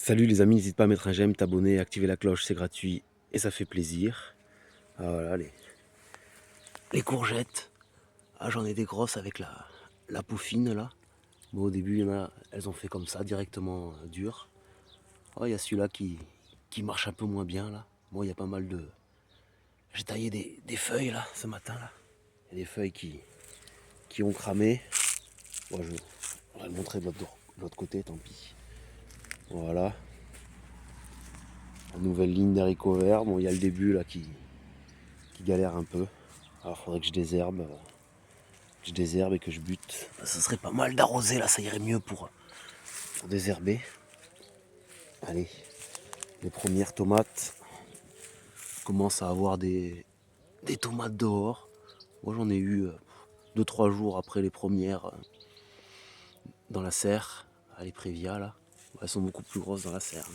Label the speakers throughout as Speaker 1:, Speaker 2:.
Speaker 1: Salut les amis, n'hésite pas à mettre un j'aime, t'abonner, activer la cloche, c'est gratuit et ça fait plaisir. Ah, voilà les courgettes. Ah, j'en ai des grosses avec la peaufine là. Bon, au début, il y en a, elles ont fait comme ça, directement dur. Oh, il y a celui-là qui marche un peu moins bien là. Bon, il y a pas mal de... J'ai taillé des feuilles là, ce matin là. Il y a des feuilles qui ont cramé. Bon, je vais le montrer de l'autre côté, tant pis. Voilà. La nouvelle ligne d'haricots verts. Bon, il y a le début là qui galère un peu. Alors, il faudrait que je désherbe et que je bute. Ce serait pas mal d'arroser là, ça irait mieux pour désherber. Allez, les premières tomates commencent à avoir des tomates dehors. Moi j'en ai eu 2-3 jours après les premières dans la serre, à les Prévia là. Elles sont beaucoup plus grosses dans la serre.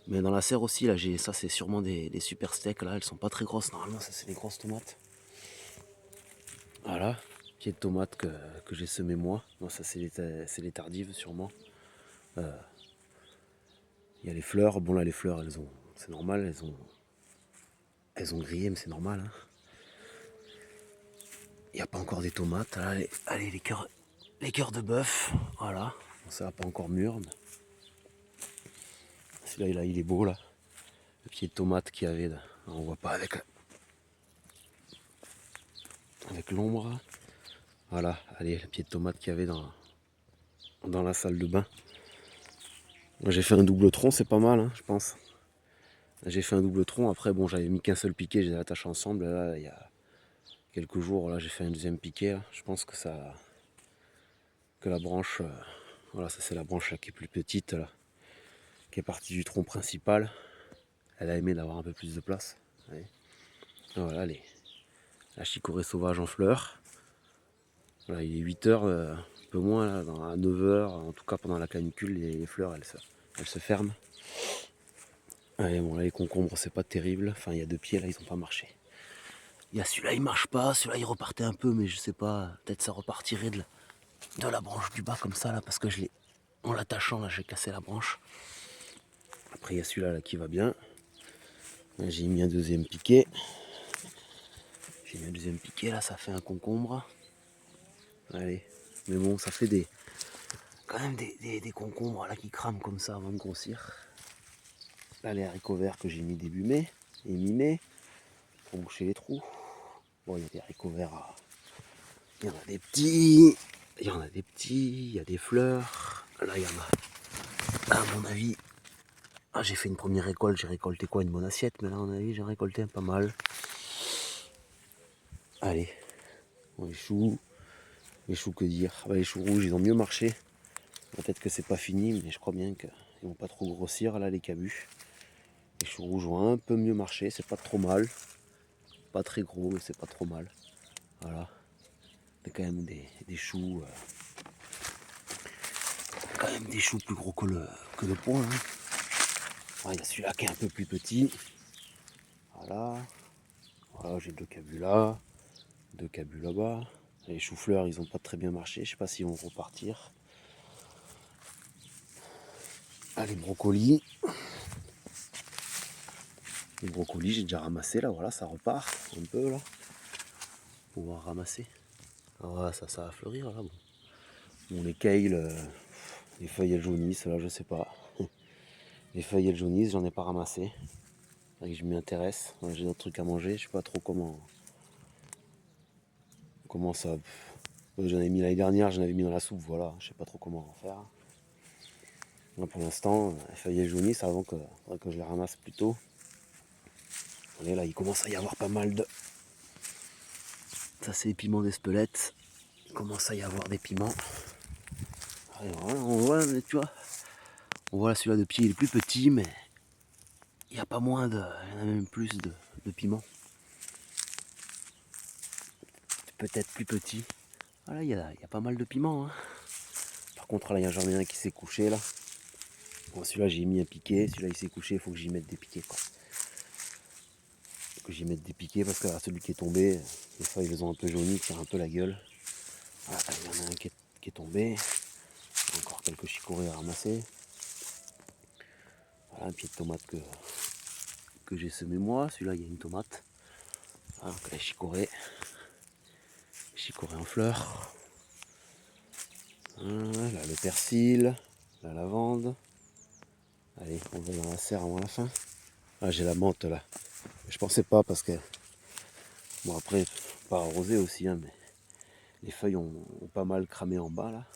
Speaker 1: Mais dans la serre aussi, là, ça c'est sûrement des super steaks là, elles sont pas très grosses normalement, ça c'est des grosses tomates. Voilà, pieds de tomates que j'ai semé moi. Moi ça c'est les tardives sûrement. Il y a les fleurs, bon là les fleurs c'est normal, elles ont grillé mais c'est normal. Hein. Il n'y a pas encore des tomates, allez les cœurs de bœuf, voilà, bon, ça va pas encore mûr. Celui-là il est beau là, le pied de tomate qu'il y avait là, on voit pas avec l'ombre. Voilà, allez le pied de tomate qu'il y avait dans la salle de bain. Moi j'ai fait un double tronc, c'est pas mal hein, je pense. J'ai fait un double tronc, après bon j'avais mis qu'un seul piquet, je les ai attachés ensemble, là il y a quelques jours, là j'ai fait un deuxième piquet, là. Je pense que la branche, voilà ça c'est la branche là, qui est plus petite, là, qui est partie du tronc principal. Elle a aimé d'avoir un peu plus de place. Ouais. Voilà la chicorée sauvage en fleurs. Voilà, il est 8 h, un peu moins, là, à 9 h, en tout cas pendant la canicule, les fleurs elles se ferment. Allez, bon là les concombres c'est pas terrible, enfin il y a 2 pieds là, ils ont pas marché. Il y a celui-là il marche pas, celui-là il repartait un peu mais je sais pas, peut-être ça repartirait de la branche du bas comme ça là parce que en l'attachant là j'ai cassé la branche. Après il y a celui-là là, qui va bien. Là, j'ai mis un deuxième piquet. J'ai mis un deuxième piquet là, ça fait un concombre. Allez, mais bon ça fait quand même des concombres là qui crament comme ça avant de grossir. Là les haricots verts que j'ai mis début mai et mi-mai pour boucher les trous. Bon il y a des haricots verts, il y en a des petits, il y en a des petits, il y a des fleurs. Là il y en a, à mon avis, j'ai fait une première récolte, j'ai récolté quoi, une bonne assiette, mais là à mon avis j'ai récolté un pas mal. Allez, bon, les choux que dire, les choux rouges ils ont mieux marché. Peut-être que c'est pas fini, mais je crois bien qu'ils vont pas trop grossir là les cabus. Les choux rouges ont un peu mieux marché, c'est pas trop mal. Pas très gros, mais c'est pas trop mal. Voilà. C'est quand même des choux. Quand même des choux plus gros que le poing. Hein. Il y a celui-là qui est un peu plus petit. Voilà. Voilà, j'ai 2 cabus là. 2 cabus là-bas. Les choux-fleurs, ils ont pas très bien marché. Je sais pas s'ils vont repartir. Ah, les brocolis. Les brocolis, j'ai déjà ramassé là. Voilà, ça repart un peu là. Pouvoir ramasser. Ah, voilà, ça va fleurir là. Bon, les kale, les feuilles elles jaunissent là, je sais pas. Les feuilles elles jaunissent, j'en ai pas ramassé. Je m'y intéresse. J'ai d'autres trucs à manger. Je sais pas trop comment ça. J'en ai mis l'année dernière, j'en avais mis dans la soupe, voilà. Je sais pas trop comment en faire. Là, pour l'instant, les feuilles elles jaunissent avant que je les ramasse plus tôt. Et là, il commence à y avoir pas mal de. Ça, c'est les piments d'Espelette. Il commence à y avoir des piments. Et voilà, on voit, tu vois. On voit celui-là de pied, il est plus petit, mais il n'y a pas moins de. Il y en a même plus de piments. Peut-être plus petit. Voilà, il y a pas mal de piments. Hein. Par contre, là, j'en ai un qui s'est couché là. Bon, celui-là, j'ai mis un piquet. Celui-là, il s'est couché. Il faut que j'y mette des piquets. Quoi. Faut que j'y mette des piquets parce que là, celui qui est tombé, les feuilles ils ont un peu jauni, tire un peu la gueule. Voilà, il y en a un qui est tombé. Encore quelques chicorées à ramasser. Voilà, un pied de tomate que j'ai semé moi. Celui-là, il y a une tomate. Ah, donc la chicorée. Chicorée en fleurs. Là, le persil, la lavande. Allez, on va dans la serre avant la fin. Ah, j'ai la menthe là. Je pensais pas parce que, bon après, pas arrosé aussi, hein, mais les feuilles ont pas mal cramé en bas là.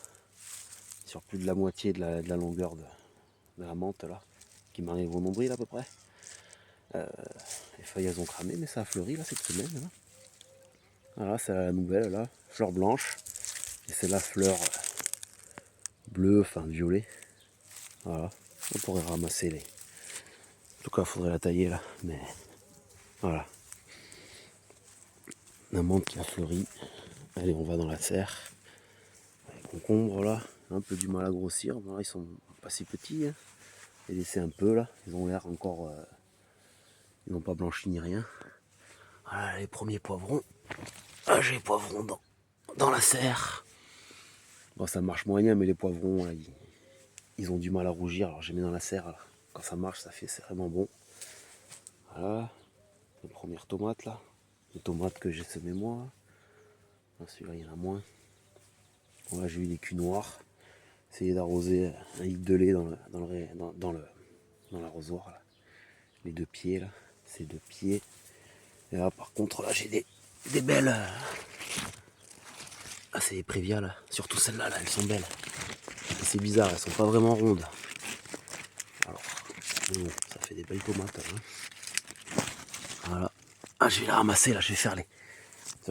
Speaker 1: Sur plus de la moitié de la longueur de la menthe là, qui m'arrive au nombril à peu près. Les feuilles elles ont cramé, mais ça a fleuri là cette semaine. Là. Voilà, c'est la nouvelle là, fleur blanche. Et c'est la fleur bleue, enfin violet. Voilà, on pourrait ramasser les. En tout cas, il faudrait la tailler là, mais voilà. La menthe qui a fleuri. Allez, on va dans la serre. Les concombres là, un peu du mal à grossir. Bon, là, ils sont pas si petits. Hein. J'ai laissé un peu là, ils ont l'air encore. Ils n'ont pas blanchi ni rien. Voilà les premiers poivrons. Ah, j'ai les poivrons dans la serre. Bon, ça marche moyen, mais les poivrons, là, ils ont du mal à rougir. Alors, je les mets dans la serre. Là. Quand ça marche, c'est vraiment bon. Voilà. Les premières tomates, là. Les tomates que j'ai semées moi. Celui-là, il y en a moins. Bon, là, j'ai eu des culs noirs. Essayé d'arroser 1 litre de lait dans l'arrosoir. Là. Les 2 pieds, là. Ces 2 pieds. Et là, par contre, là, j'ai des belles. Ah, c'est les Prévia, là. Surtout celles-là, là, elles sont belles. C'est bizarre, elles sont pas vraiment rondes. Alors, bon, ça fait des belles tomates. Hein. Voilà. Ah, je vais la ramasser, là, je vais faire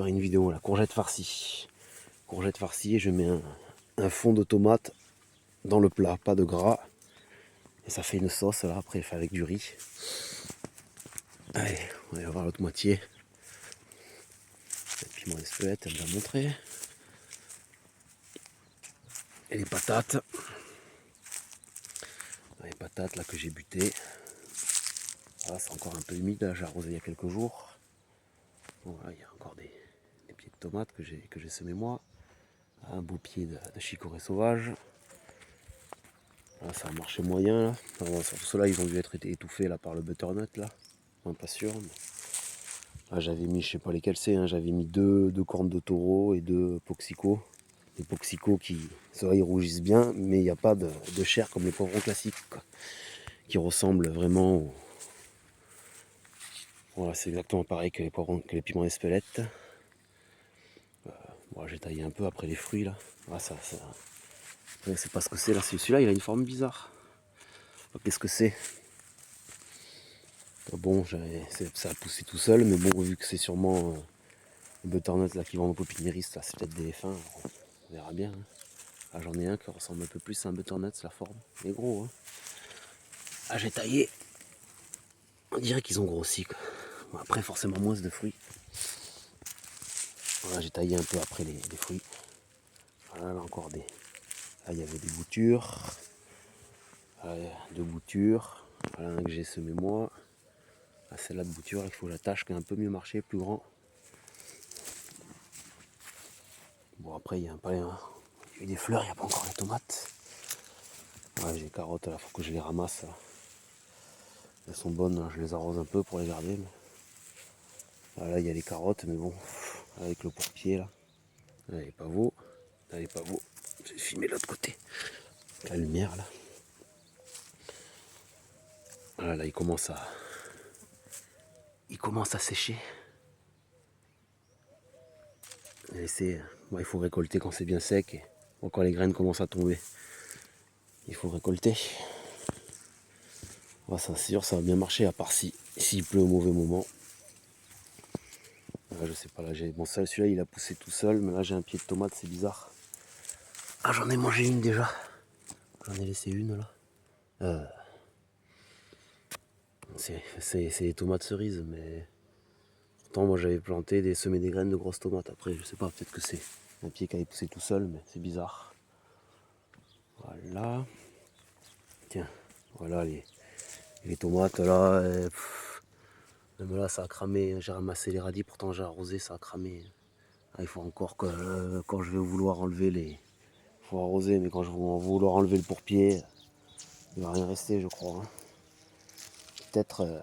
Speaker 1: une vidéo, là. Courgette farcie. Courgette farcie, et je mets un fond de tomate dans le plat, pas de gras. Et ça fait une sauce, là, après, fait avec du riz. Allez, on va voir l'autre moitié. Le piment d'Espelette, elle me l'a montré. Et les patates. Les patates, là, que j'ai butées. Voilà, c'est encore un peu humide, là, j'ai arrosé il y a quelques jours. Bon, là, il y a encore des pieds de tomates que j'ai semés moi. Un beau pied de chicorée sauvage. Là, ça a marché moyen. Là. Alors, sur ceux-là, ils ont dû être étouffés là, par le butternut. Là. Enfin, pas sûr. Mais... Là, j'avais mis, je sais pas lesquels c'est, hein, j'avais mis deux cornes de taureau et 2 poxico. Les poxico qui, ceux-là, ils rougissent bien, mais il n'y a pas de chair comme les poivrons classiques, quoi, qui ressemblent vraiment au... Voilà, c'est exactement pareil que les poivrons, que les piments d'Espelette. Bon, j'ai taillé un peu après les fruits là. Ah, ça... Je sais pas ce que c'est là. Celui-là, il a une forme bizarre. Qu'est-ce que c'est? Bon, ça a poussé tout seul, mais bon, vu que c'est sûrement le butternut là qui vend aux pépiniéristes, là, c'est peut-être des fins. On verra bien. Hein. Ah, j'en ai un qui ressemble un peu plus à un butternut, c'est la forme. Il est gros. Hein. Ah, j'ai taillé. On dirait qu'ils ont grossi. Quoi. Bon, après, forcément, moins de fruits. Voilà, j'ai taillé un peu après les fruits. Voilà, là encore des. Là, il y avait des boutures. Voilà, 2 boutures. Voilà, un que j'ai semé moi. Ah, celle-là de bouture, il faut que j'attache, qui a un peu mieux marché, plus grand. Bon, après, il y a eu des fleurs, il n'y a pas encore les tomates. Ouais, j'ai les carottes, il faut que je les ramasse. Là. Elles sont bonnes, hein, je les arrose un peu pour les garder. Mais... Là, il y a les carottes, mais bon, avec le pourpier là. Là, les pavots. Là, les pavots. Je vais filmer de l'autre côté. La lumière là. Voilà, là, il commence à sécher. Bon, il faut récolter quand c'est bien sec. Et bon, quand les graines commencent à tomber, il faut récolter. Bon, ça, c'est sûr, ça va bien marcher, à part s'il pleut au mauvais moment. Là, je sais pas, là, bon, celui-là, il a poussé tout seul, mais là, j'ai un pied de tomate, c'est bizarre. Ah, j'en ai mangé une déjà. J'en ai laissé une, là. C'est des tomates cerises, mais... Pourtant, moi, j'avais semé des graines de grosses tomates. Après, je sais pas, peut-être que c'est un pied qui avait poussé tout seul, mais c'est bizarre. Voilà. Tiens, voilà les tomates, là. Même là, ça a cramé. J'ai ramassé les radis, pourtant j'ai arrosé, ça a cramé. Ah, il faut encore que quand je vais vouloir enlever les... Il faut arroser, mais quand je vais vouloir enlever le pourpier, il va rien rester, je crois. Hein. peut-être...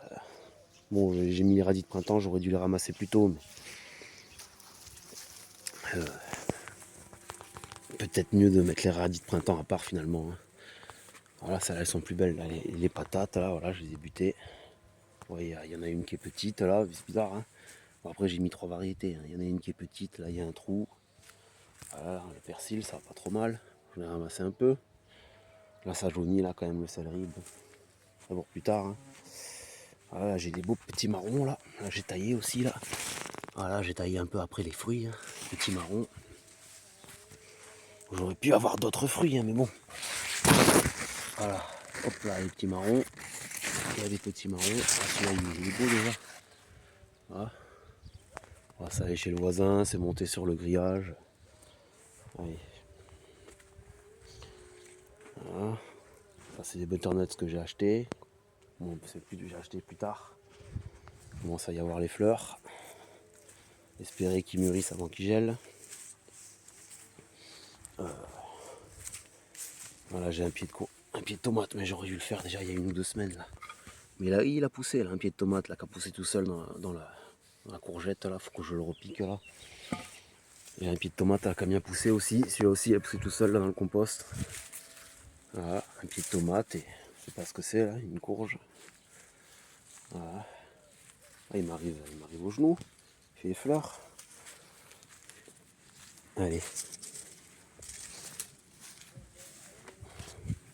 Speaker 1: bon, j'ai mis les radis de printemps, j'aurais dû les ramasser plus tôt, mais... peut-être mieux de mettre les radis de printemps à part finalement. Hein. Voilà, ça, elles sont plus belles, là, les patates, là, voilà, je les ai butées. Ouais, il y en a une qui est petite, là, c'est bizarre. Hein. Bon, après, j'ai mis 3 variétés. Hein. Il y en a une qui est petite, là, il y a un trou. Voilà, le persil, ça va pas trop mal. Je l'ai ramassé un peu. Là, ça jaunit, là, quand même, le céleri. Bon, ça pour plus tard. Hein. Voilà, j'ai des beaux petits marrons, là. Là, j'ai taillé aussi, là. Voilà, j'ai taillé un peu après les fruits. Hein. Petits marrons. J'aurais pu avoir d'autres fruits, hein, mais bon. Voilà, hop là, les petits marrons. Il y a des petits marrons. Ah, celui-là, il est beau déjà. Voilà. On va s'aller chez le voisin, c'est monté sur le grillage. Allez. Voilà. Ça, c'est des butternuts que j'ai achetés. Bon, c'est plus j'ai acheté plus tard. Il commence à y avoir les fleurs. Espérer qu'ils mûrissent avant qu'ils gèlent. Voilà, j'ai un pied de tomate, mais j'aurais dû le faire déjà il y a 1 ou 2 semaines là. Mais là, il a poussé, là, un pied de tomate là, qui a poussé tout seul dans la courgette là, faut que je le repique là. Il y a un pied de tomate là, qui a bien poussé aussi, celui-là aussi il a poussé tout seul là, dans le compost. Voilà, un pied de tomate et je sais pas ce que c'est là, une courge. Voilà. Ah, il m'arrive au genou, il fait les fleurs. Allez.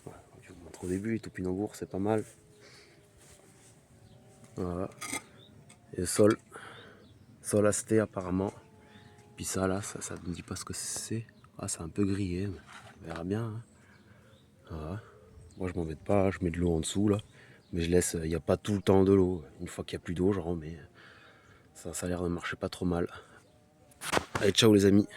Speaker 1: Voilà, je vous montre au début, les topinambours c'est pas mal. Voilà. Et le sol asté apparemment. Puis ça là, ça ne me dit pas ce que c'est. Ah, c'est un peu grillé, mais on verra bien. Hein. Voilà. Moi je m'embête pas, je mets de l'eau en dessous là. Mais je laisse, il n'y a pas tout le temps de l'eau. Une fois qu'il n'y a plus d'eau, je remets. Ça a l'air de marcher pas trop mal. Allez, ciao les amis.